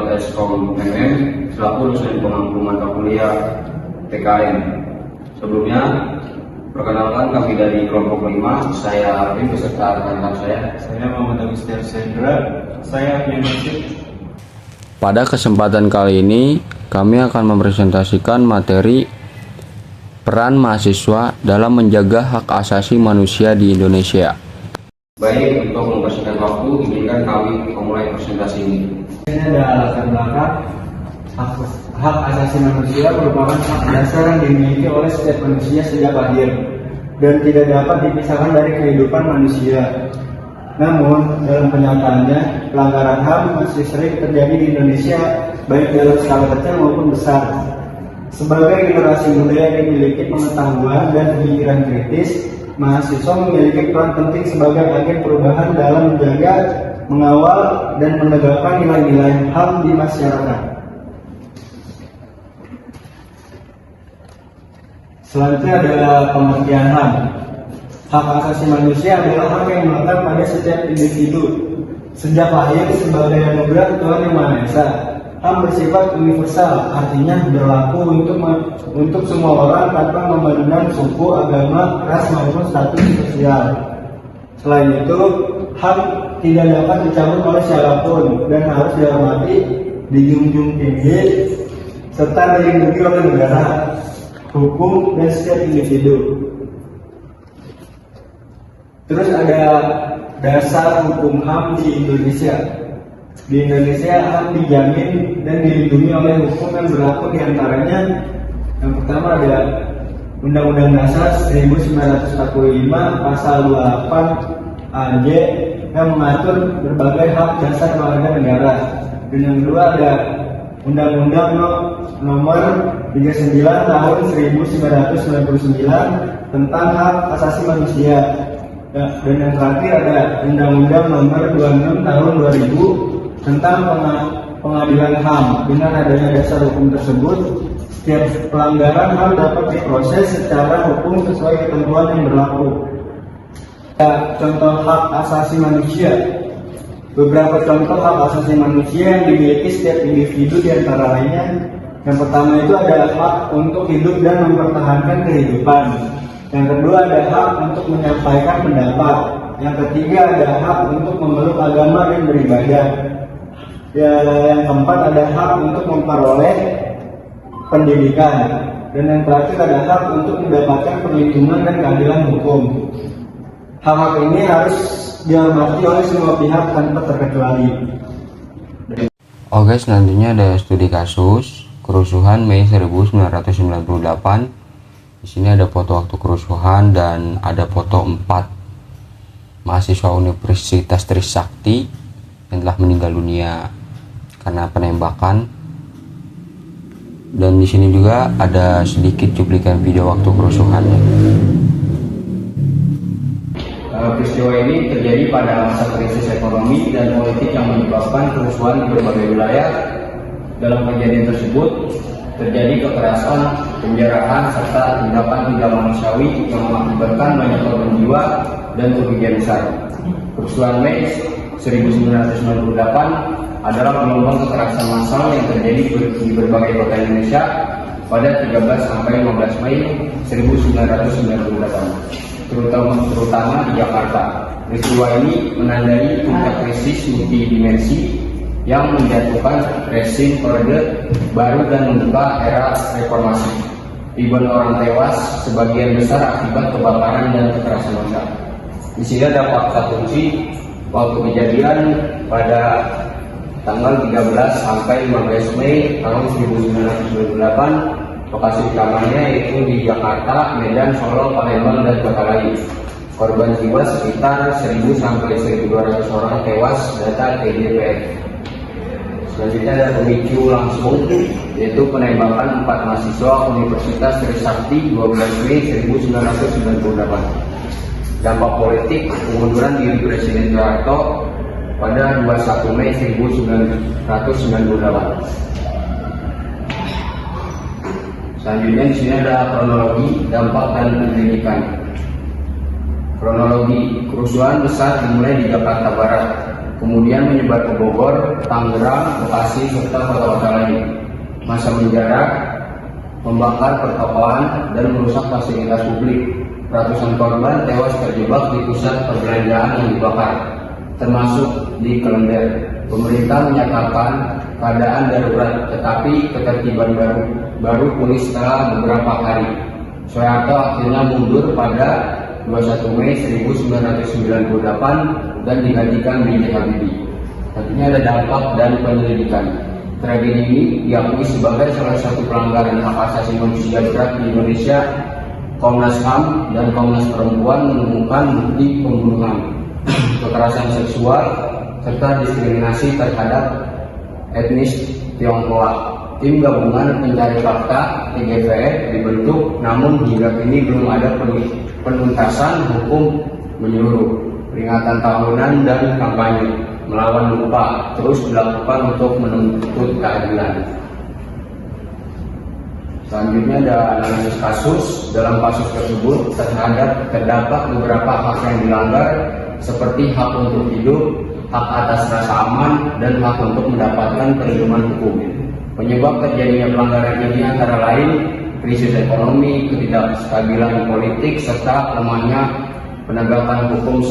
Ketua Teskom MM selaku dosen pemangku mata kuliah TKN. Sebelumnya, perkenalkan kami dari kelompok 5, saya Arvin beserta rekan-rekan saya. Saya Muhammad Agustin Sendra, saya Fianisik. Pada kesempatan kali ini, kami akan mempresentasikan materi peran mahasiswa dalam menjaga hak asasi manusia di Indonesia. Baik, untuk mempersingkat waktu, izinkan kami memulai presentasi ini. Ini adalah latar belakang hak asasi manusia merupakan hak dasar yang dimiliki oleh setiap manusia sejak lahir dan tidak dapat dipisahkan dari kehidupan manusia. Namun, dalam kenyataannya, pelanggaran HAM masih sering terjadi di Indonesia, baik dalam skala kecil maupun besar. Sebagai generasi muda yang memiliki pengetahuan dan pemikiran kritis, mahasiswa memiliki peran penting sebagai agen perubahan dalam menjaga, mengawal, dan menegakkan nilai-nilai HAM di masyarakat. Selanjutnya adalah pengertian HAM. Hak asasi manusia adalah hak yang melekat pada setiap individu. Sejak lahir sebagai anugerah Tuhan Yang Maha Esa, HAM bersifat universal, artinya berlaku untuk semua orang tanpa memandang suku, agama, ras maupun status sosial. Selain itu, HAM tidak dapat dicabut oleh siapapun dan harus dihormati, dijunjung tinggi, serta dilindungi oleh negara, hukum, dan setiap individu. Terus ada dasar hukum HAM di Indonesia. Di Indonesia HAM dijamin dan dilindungi oleh hukum yang berlaku diantaranya yang pertama ada Undang-Undang Dasar 1945 Pasal 28 AJ yang mengatur berbagai hak dasar warga negara. Dan yang kedua ada Undang-Undang Nomor 39 Tahun 1999 tentang hak asasi manusia. Dan yang terakhir ada Undang-Undang Nomor 26 Tahun 2000 tentang pengadilan HAM. Dengan adanya dasar hukum tersebut, setiap pelanggaran HAM dapat diproses secara hukum sesuai ketentuan yang berlaku. Contoh hak asasi manusia. Beberapa contoh hak asasi manusia yang dimiliki setiap individu di antara lainnya. Yang pertama itu ada hak untuk hidup dan mempertahankan kehidupan. Yang kedua ada hak untuk menyampaikan pendapat. Yang ketiga ada hak untuk memeluk agama dan beribadah. Yang keempat ada hak untuk memperoleh pendidikan. Dan yang terakhir ada hak untuk mendapatkan perlindungan dan keadilan hukum. Hak-hak ini harus dihormati oleh semua pihak tanpa terkecuali. Oke, selanjutnya ada studi kasus kerusuhan Mei 1998. Di sini ada foto waktu kerusuhan dan ada foto 4 mahasiswa Universitas Trisakti yang telah meninggal dunia karena penembakan. Dan di sini juga ada sedikit cuplikan video waktu kerusuhannya. Peristiwa ini terjadi pada masa krisis ekonomi dan politik yang menyebabkan kerusuhan di berbagai wilayah. Dalam kejadian tersebut terjadi kekerasan, penjarahan, serta tindakan tidak manusiawi yang mengakibatkan banyak korban jiwa dan kerugian besar. Kerusuhan Mei 1998 adalah gelombang kekerasan massal yang terjadi di berbagai kota Indonesia pada 13 sampai 15 Mei 1998, terutama di Jakarta. Peristiwa ini menandai puncak krisis multidimensi yang menjatuhkan rezim orde baru dan membuka era reformasi. Ribuan orang tewas, sebagian besar akibat kebakaran dan kekerasan massa. Di sini ada fakta kunci waktu kejadian pada tanggal 13 sampai 15 Mei tahun 1998. Lokasi utamanya yaitu di Jakarta, Medan, Solo, Palembang, dan kota lain. Korban jiwa sekitar 1.000 sampai 1.200 orang tewas, data TJPF. Selanjutnya ada pemicu langsung, yaitu penembakan 4 mahasiswa Universitas Trisakti 12 Mei 1998. Dampak politik pengunduran diri Presiden Soeharto pada 21 Mei 1998. Selanjutnya di sini ada kronologi dampak dan penyelidikan. Kronologi kerusuhan besar dimulai di Jakarta Barat. kemudian menyebar ke Bogor, Tangerang, Bekasi, serta kota-kota lain. Masa penjara, membakar pertokoan, dan merusak fasilitas publik. Ratusan korban tewas terjebak di pusat perbelanjaan yang dibakar, termasuk di Klender. Pemerintah menyatakan keadaan darurat, tetapi ketertiban baru pulih setelah beberapa hari. Soeharto akhirnya mundur pada 21 Mei 1998 dan digantikan B.J. Habibie. Artinya ada dampak dan penyelidikan. Tragedi ini diakui sebagai salah satu pelanggaran hak asasi manusia berat di Indonesia. Komnas HAM dan Komnas Perempuan menemukan bukti pembunuhan, kekerasan seksual, serta diskriminasi terhadap etnis Tionghoa. Tim Gabungan Pencari Fakta (TGPF) dibentuk, namun hingga kini belum ada penuntasan hukum menyeluruh. Peringatan tahunan dan kampanye melawan lupa terus dilakukan untuk menuntut keadilan. Selanjutnya ada analisis kasus. Dalam kasus tersebut terdapat beberapa hak yang dilanggar, seperti hak untuk hidup, hak atas rasa aman, dan hak untuk mendapatkan perlindungan hukum. Penyebab terjadinya pelanggaran ini antara lain krisis ekonomi, ketidakstabilan politik, serta lemahnya penegakan hukum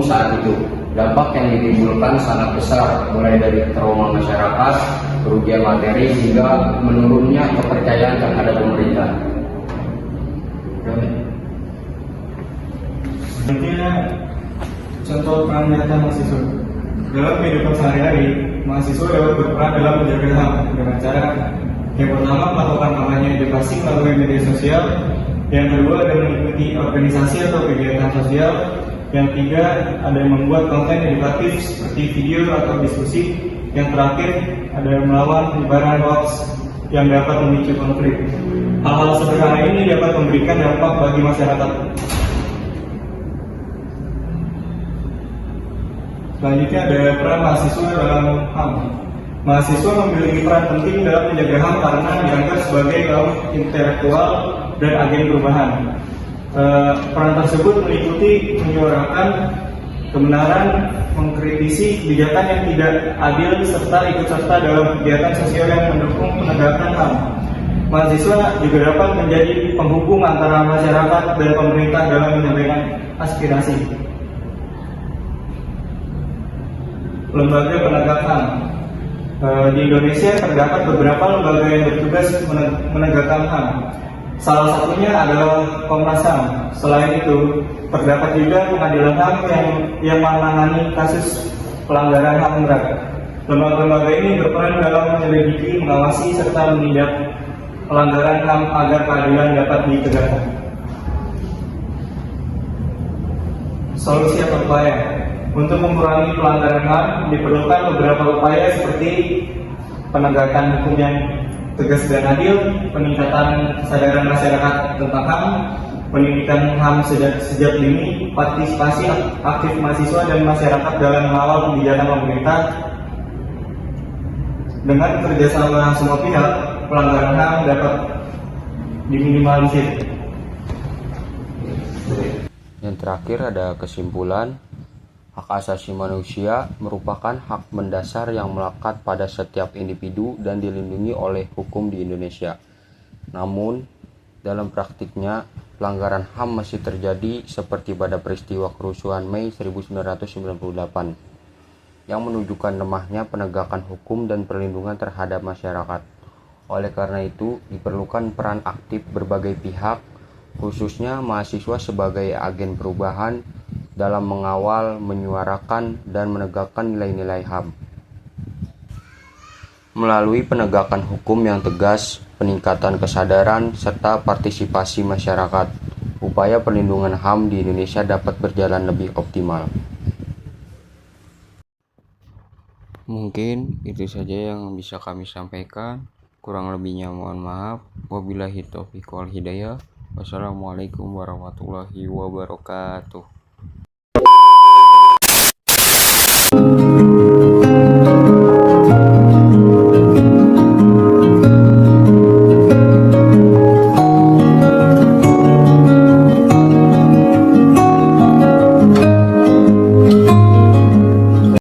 saat itu. Dampak yang ditimbulkan sangat besar, mulai dari trauma masyarakat, kerugian materi, hingga menurunnya kepercayaan terhadap pemerintah. Selanjutnya, contoh peran nyata mahasiswa. Dalam kehidupan sehari-hari, mahasiswa dapat berperan dalam menjaga HAM dengan cara yang pertama melakukan kampanye edukasi melalui media sosial, yang kedua ada mengikuti organisasi atau kegiatan sosial, yang tiga ada yang membuat konten edukatif seperti video atau diskusi, yang terakhir ada yang melawan penyebaran hoax yang dapat memicu konflik. Hal-hal sederhana ini dapat memberikan dampak bagi masyarakat. Selanjutnya ada peran mahasiswa dalam HAM. Mahasiswa memiliki peran penting dalam menjaga HAM karena dianggap sebagai kaum intelektual dan agen perubahan. Peran tersebut meliputi menyuarakan kebenaran, mengkritisi kebijakan yang tidak adil, serta ikut serta dalam kegiatan sosial yang mendukung penegakan HAM. Mahasiswa juga dapat menjadi penghubung antara masyarakat dan pemerintah dalam menyampaikan aspirasi. Lembaga penegak HAM. Di Indonesia terdapat beberapa lembaga yang bertugas menegakkan HAM. Salah satunya adalah Komnas HAM. Selain itu, terdapat juga Pengadilan HAM yang menangani kasus pelanggaran HAM berat. Lembaga-lembaga ini berperan dalam menyelidiki, mengawasi, serta menindak pelanggaran HAM agar keadilan dapat ditegakkan. Solusi atau upaya. Untuk mengurangi pelanggaran HAM diperlukan beberapa upaya seperti penegakan hukum yang tegas dan adil, peningkatan kesadaran masyarakat tentang HAM, pendidikan HAM sejak dini, partisipasi aktif mahasiswa dan masyarakat dalam mengawal kebijakan pemerintah. Dengan kerjasama semua pihak, pelanggaran HAM dapat diminimalisir. Yang terakhir ada kesimpulan. Hak asasi manusia merupakan hak mendasar yang melekat pada setiap individu dan dilindungi oleh hukum di Indonesia. Namun, dalam praktiknya, pelanggaran HAM masih terjadi seperti pada peristiwa kerusuhan Mei 1998 yang menunjukkan lemahnya penegakan hukum dan perlindungan terhadap masyarakat. Oleh karena itu, diperlukan peran aktif berbagai pihak, khususnya mahasiswa sebagai agen perubahan dalam mengawal, menyuarakan, dan menegakkan nilai-nilai HAM. Melalui penegakan hukum yang tegas, peningkatan kesadaran, serta partisipasi masyarakat, upaya perlindungan HAM di Indonesia dapat berjalan lebih optimal. Mungkin itu saja yang bisa kami sampaikan. Kurang lebihnya mohon maaf. Wabillahi taufiq wal hidayah. Wassalamualaikum warahmatullahi wabarakatuh.